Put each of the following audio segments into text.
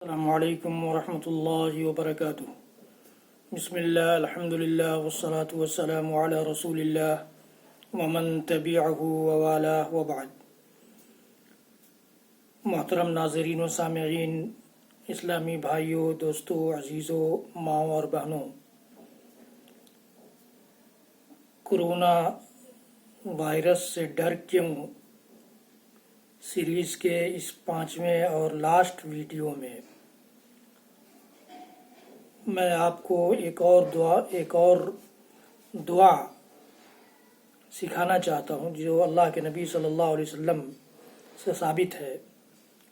السلام علیکم ورحمۃ اللہ وبرکاتہ۔ بسم اللہ، الحمد للہ، والصلاة والسلام علی رسول اللہ ومن تبعہ ووالاه وبعد۔ محترم ناظرین و سامعین، اسلامی بھائیوں، دوستوں، عزیزوں، ماؤں اور بہنوں، کرونا وائرس سے ڈر کیوں سیریز کے اس 5ویں اور لاسٹ ویڈیو میں میں آپ کو ایک اور دعا سکھانا چاہتا ہوں جو اللہ کے نبی صلی اللہ علیہ وسلم سے ثابت ہے۔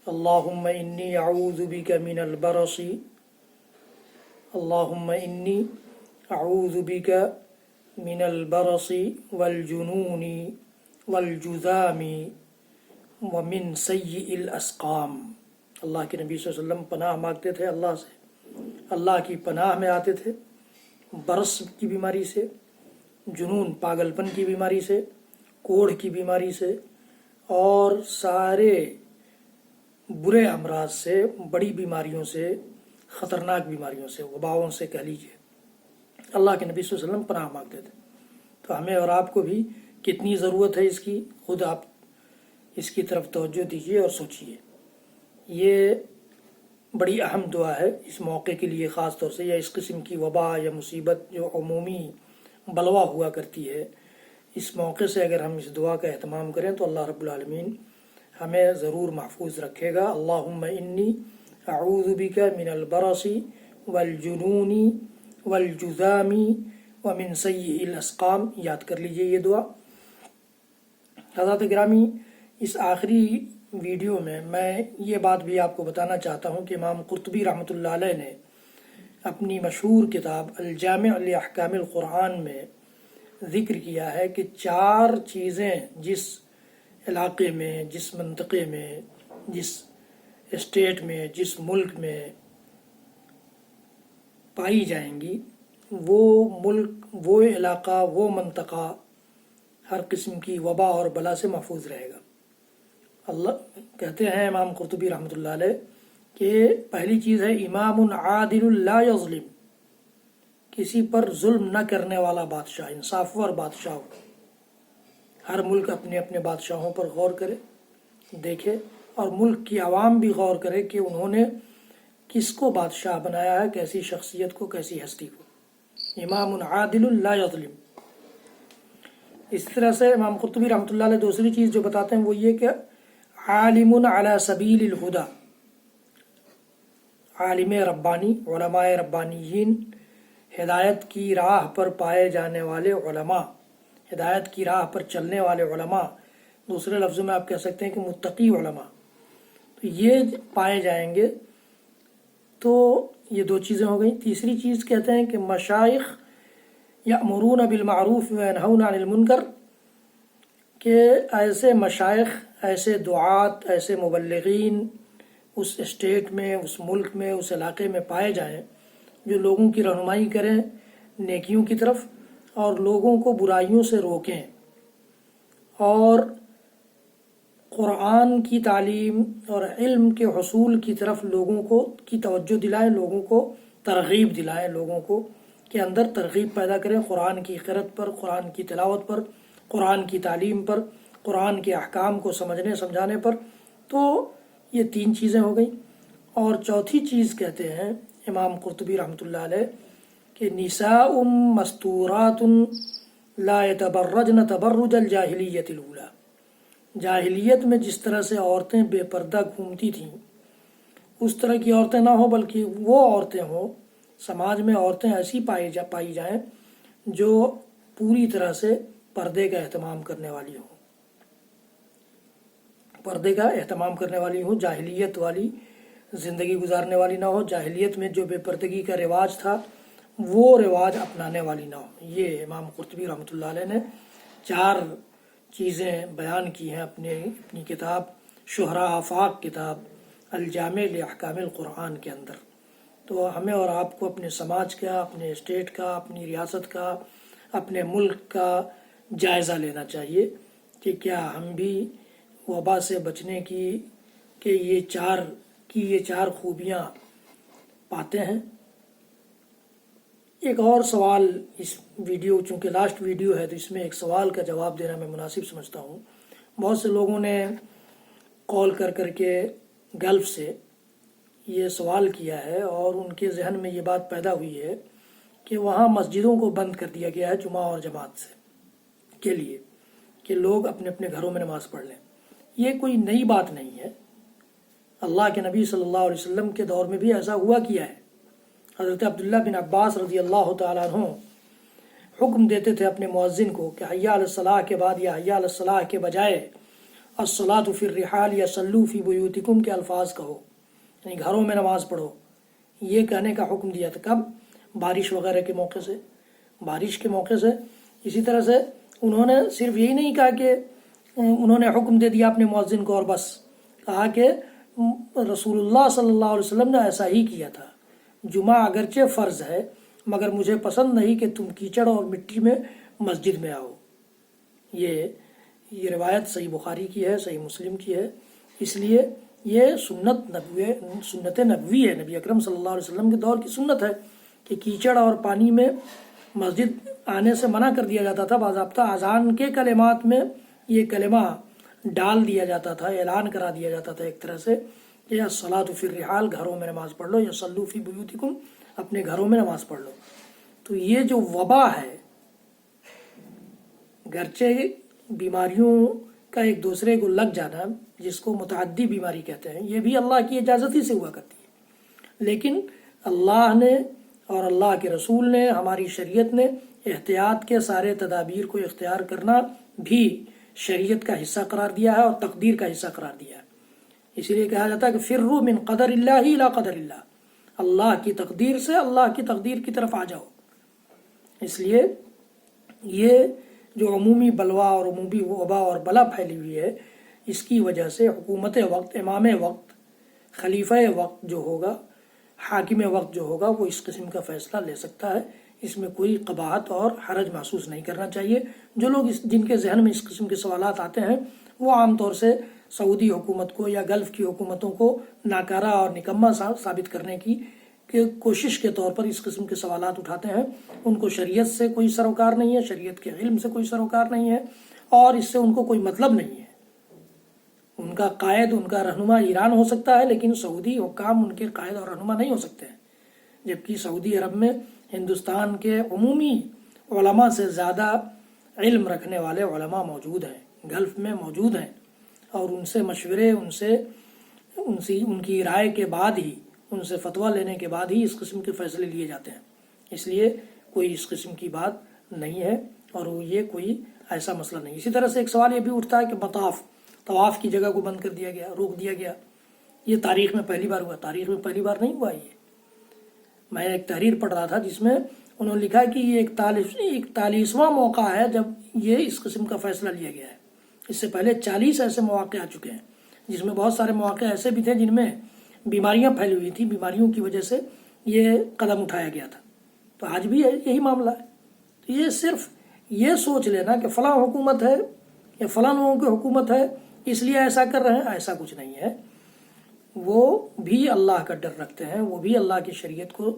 اللہم انی اعوذ بک من البرص، اللہم انی اعوذ بک من البرص والجنون والجذام ومن سیء الاسقام۔ اللہ کے نبی صلی اللہ علیہ وسلم پناہ مانگتے تھے اللہ سے، اللہ کی پناہ میں آتے تھے برص کی بیماری سے، جنون پاگل پن کی بیماری سے، کوڑھ کی بیماری سے، اور سارے برے امراض سے، بڑی بیماریوں سے، خطرناک بیماریوں سے، وباؤں سے کہہ لیجیے، اللہ کے نبی صلی اللہ علیہ وسلم پناہ مانگتے تھے۔ تو ہمیں اور آپ کو بھی کتنی ضرورت ہے اس کی، خود آپ اس کی طرف توجہ دیجیے اور سوچیے۔ یہ بڑی اہم دعا ہے اس موقع کے لیے، خاص طور سے، یا اس قسم کی وبا یا مصیبت جو عمومی بلوا ہوا کرتی ہے، اس موقع سے اگر ہم اس دعا کا اہتمام کریں تو اللہ رب العالمین ہمیں ضرور محفوظ رکھے گا۔ اللہم انی اعوذ بک من البرص والجنون والجذام ومن سیء الاسقام، یاد کر لیجئے یہ دعا۔ حضرات گرامی، اس آخری ویڈیو میں یہ بات بھی آپ کو بتانا چاہتا ہوں کہ امام قرطبی رحمۃ اللہ علیہ نے اپنی مشہور کتاب الجامع لاحکام القرآن میں ذکر کیا ہے کہ 4 چیزیں جس علاقے میں، جس منطقے میں، جس اسٹیٹ میں، جس ملک میں پائی جائیں گی، وہ ملک، وہ علاقہ، وہ منطقہ ہر قسم کی وبا اور بلا سے محفوظ رہے گا۔ اللہ کہتے ہیں امام قرطبی رحمۃ اللہ علیہ کہ پہلی چیز ہے امام عادل لا یظلم، کسی پر ظلم نہ کرنے والا بادشاہ، انصافور بادشاہ ہو۔ ہر ملک اپنے اپنے بادشاہوں پر غور کرے، دیکھے، اور ملک کی عوام بھی غور کرے کہ انہوں نے کس کو بادشاہ بنایا ہے، کیسی شخصیت کو، کیسی ہستی کو۔ امام عادل لا یظلم۔ اس طرح سے امام قرطبی رحمۃ اللہ علیہ دوسری چیز جو بتاتے ہیں وہ یہ کہ عالم علی سبیل الہدی، عالم ربانی، علماء ربانیین، ہدایت کی راہ پر پائے جانے والے علماء، ہدایت کی راہ پر چلنے والے علماء، دوسرے لفظوں میں آپ کہہ سکتے ہیں کہ متقی علماء، تو یہ پائے جائیں گے۔ تو یہ 2 چیزیں ہو گئیں۔ تیسری چیز کہتے ہیں کہ مشائخ یأمرون بالمعروف وینہون عن المنکر، کہ ایسے مشائخ، ایسے دعات، ایسے مبلغین اس اسٹیٹ میں، اس ملک میں، اس علاقے میں پائے جائیں جو لوگوں کی رہنمائی کریں نیکیوں کی طرف اور لوگوں کو برائیوں سے روکیں، اور قرآن کی تعلیم اور علم کے حصول کی طرف لوگوں کو کی توجہ دلائیں، لوگوں کو ترغیب دلائیں، لوگوں کو کے اندر ترغیب پیدا کریں قرآن کی قرأت پر، قرآن کی تلاوت پر، قرآن کی تعلیم پر، قرآن کے احکام کو سمجھنے سمجھانے پر۔ تو یہ 3 چیزیں ہو گئیں۔ اور چوتھی چیز کہتے ہیں امام قرطبی رحمۃ اللہ علیہ کہ نساء مستورات لا يتبرجن تبرج الجاہلیت الاولی، جاہلیت میں جس طرح سے عورتیں بے پردہ گھومتی تھیں اس طرح کی عورتیں نہ ہوں، بلکہ وہ عورتیں ہوں، سماج میں عورتیں ایسی پائی جائیں جو پوری طرح سے پردے کا اہتمام کرنے والی ہوں، پردے کا اہتمام کرنے والی ہوں، جاہلیت والی زندگی گزارنے والی نہ ہو، جاہلیت میں جو بے پردگی کا رواج تھا وہ رواج اپنانے والی نہ ہو۔ یہ امام قرطبی رحمۃ اللہ علیہ نے 4 چیزیں بیان کی ہیں اپنی کتاب شہراء آفاق، کتاب الجامع لاحکام القرآن کے اندر۔ تو ہمیں اور آپ کو اپنے سماج کا، اپنے اسٹیٹ کا، اپنی ریاست کا، اپنے ملک کا جائزہ لینا چاہیے کہ کیا ہم بھی وبا سے بچنے کی کہ یہ 4 کی کی یہ 4 خوبیاں پاتے ہیں۔ ایک اور سوال اس ویڈیو، چونکہ لاسٹ ویڈیو ہے تو اس میں ایک سوال کا جواب دینا میں مناسب سمجھتا ہوں۔ بہت سے لوگوں نے کال کر کے گلف سے یہ سوال کیا ہے اور ان کے ذہن میں یہ بات پیدا ہوئی ہے کہ وہاں مسجدوں کو بند کر دیا گیا ہے جمعہ اور جماعت سے کے لیے کہ لوگ اپنے اپنے گھروں میں نماز پڑھ لیں۔ یہ کوئی نئی بات نہیں ہے، اللہ کے نبی صلی اللہ علیہ وسلم کے دور میں بھی ایسا ہوا کیا ہے۔ حضرت عبداللہ بن عباس رضی اللہ تعالیٰ عنہ حکم دیتے تھے اپنے مؤذن کو کہ حی علی الصلاۃ کے بعد یا حی علی الصلاۃ کے بجائے الصلاۃ فی الرحال یا صلوا فی بیوتکم کے الفاظ کہو، یعنی گھروں میں نماز پڑھو، یہ کہنے کا حکم دیا تھا۔ کب؟ بارش وغیرہ کے موقع سے، بارش کے موقع سے۔ اسی طرح سے انہوں نے صرف یہی نہیں کہا کہ انہوں نے حکم دے دیا اپنے مؤذن کو اور بس، کہا کہ رسول اللہ صلی اللہ علیہ وسلم نے ایسا ہی کیا تھا، جمعہ اگرچہ فرض ہے مگر مجھے پسند نہیں کہ تم کیچڑ اور مٹی میں مسجد میں آؤ۔ یہ روایت صحیح بخاری کی ہے، صحیح مسلم کی ہے، اس لیے یہ سنت نبوی ہے، نبی اکرم صلی اللہ علیہ وسلم کے دور کی سنت ہے کہ کیچڑ اور پانی میں مسجد آنے سے منع کر دیا جاتا تھا۔ باضابطہ اذان کے کلمات میں یہ کلمہ ڈال دیا جاتا تھا، اعلان کرا دیا جاتا تھا ایک طرح سے کہ الصلاۃ فی الرحال، گھروں میں نماز پڑھ لو، یا صلوا فی بیوتکم، اپنے گھروں میں نماز پڑھ لو۔ تو یہ جو وبا ہے، گرچہ بیماریوں کا ایک دوسرے کو لگ جانا جس کو متعدی بیماری کہتے ہیں، یہ بھی اللہ کی اجازت ہی سے ہوا کرتی ہے، لیکن اللہ نے اور اللہ کے رسول نے، ہماری شریعت نے احتیاط کے سارے تدابیر کو اختیار کرنا بھی شریعت کا حصہ قرار دیا ہے اور تقدیر کا حصہ قرار دیا ہے۔ اسی لیے کہا جاتا ہے کہ فروا من قدر اللہ الی قدر اللہ، اللہ کی تقدیر سے اللہ کی تقدیر کی طرف آ جاؤ۔ اس لیے یہ جو عمومی بلوا اور عمومی وبا اور بلا پھیلی ہوئی ہے، اس کی وجہ سے حکومت وقت، امام وقت، خلیفہ وقت جو ہوگا، حاکم وقت جو ہوگا، وہ اس قسم کا فیصلہ لے سکتا ہے۔ اس میں کوئی قباحت اور حرج محسوس نہیں کرنا چاہیے۔ جو لوگ جن کے ذہن میں اس قسم کے سوالات آتے ہیں، وہ عام طور سے سعودی حکومت کو یا گلف کی حکومتوں کو ناکارہ اور نکمہ ثابت کرنے کی کوشش کے طور پر اس قسم کے سوالات اٹھاتے ہیں۔ ان کو شریعت سے کوئی سروکار نہیں ہے، شریعت کے علم سے کوئی سروکار نہیں ہے، اور اس سے ان کو کوئی مطلب نہیں ہے۔ ان کا قائد، ان کا رہنما ایران ہو سکتا ہے، لیکن سعودی حکام ان کے قائد اور رہنما نہیں ہو سکتے ہیں، جبکہ سعودی عرب میں ہندوستان کے عمومی علماء سے زیادہ علم رکھنے والے علماء موجود ہیں، گلف میں موجود ہیں، اور ان سے مشورے، ان کی رائے کے بعد ہی، ان سے فتویٰ لینے کے بعد ہی اس قسم کے فیصلے لیے جاتے ہیں۔ اس لیے کوئی اس قسم کی بات نہیں ہے اور یہ کوئی ایسا مسئلہ نہیں۔ اسی طرح سے ایک سوال یہ بھی اٹھتا ہے کہ طواف کی جگہ کو بند کر دیا گیا، روک دیا گیا، یہ تاریخ میں پہلی بار ہوا۔ تاریخ میں پہلی بار نہیں ہوا یہ۔ میں ایک تحریر پڑھ رہا تھا جس میں انہوں نے لکھا کہ یہ 41واں موقع ہے جب یہ اس قسم کا فیصلہ لیا گیا ہے۔ اس سے پہلے 40 ایسے مواقع آ چکے ہیں، جس میں بہت سارے مواقع ایسے بھی تھے جن میں بیماریاں پھیلی ہوئی تھیں، بیماریوں کی وجہ سے یہ قدم اٹھایا گیا تھا۔ تو آج بھی یہی معاملہ ہے۔ تو یہ صرف یہ سوچ لینا کہ فلاں حکومت ہے یا فلاں لوگوں کی حکومت ہے اس لیے ایسا کر رہے ہیں، ایسا کچھ نہیں ہے۔ وہ بھی اللہ کا ڈر رکھتے ہیں، وہ بھی اللہ کی شریعت کو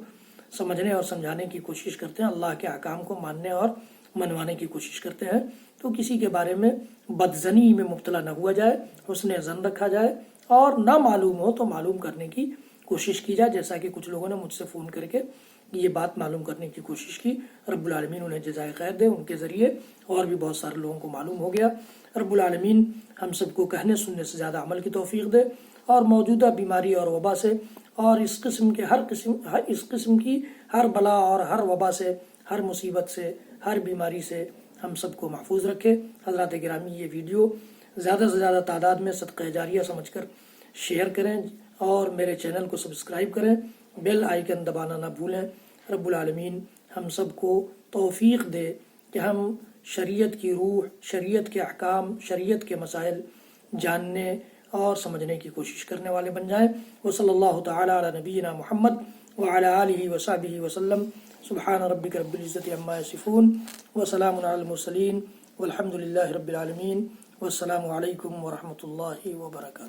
سمجھنے اور سمجھانے کی کوشش کرتے ہیں، اللہ کے احکام کو ماننے اور منوانے کی کوشش کرتے ہیں۔ تو کسی کے بارے میں بدظنی میں مبتلا نہ ہوا جائے، حسن ظن رکھا جائے، اور نہ معلوم ہو تو معلوم کرنے کی کوشش کی جائے، جیسا کہ کچھ لوگوں نے مجھ سے فون کر کے یہ بات معلوم کرنے کی کوشش کی۔ رب العالمین انہیں جزائے خیر دے، ان کے ذریعے اور بھی بہت سارے لوگوں کو معلوم ہو گیا۔ رب العالمین ہم سب کو کہنے سننے سے زیادہ عمل کی توفیق دے، اور موجودہ بیماری اور وبا سے اور اس قسم کی ہر بلا اور ہر وبا سے، ہر مصیبت سے، ہر بیماری سے ہم سب کو محفوظ رکھے۔ حضرات گرامی، یہ ویڈیو زیادہ سے زیادہ تعداد میں صدقہ جاریہ سمجھ کر شیئر کریں اور میرے چینل کو سبسکرائب کریں، بیل آئیکن دبانا نہ بھولیں۔ رب العالمین ہم سب کو توفیق دے کہ ہم شریعت کی روح، شریعت کے احکام، شریعت کے مسائل جاننے اور سمجھنے کی کوشش کرنے والے بن جائیں۔ وصلی اللہ تعالی علی نبینا محمد وعلی آلہ وصحبہ وسلم۔ سبحان ربک رب العزۃ عما یصفون وسلام علی المرسلین والحمد للہ رب العالمین، والسلام علیکم ورحمۃ اللہ وبرکاتہ۔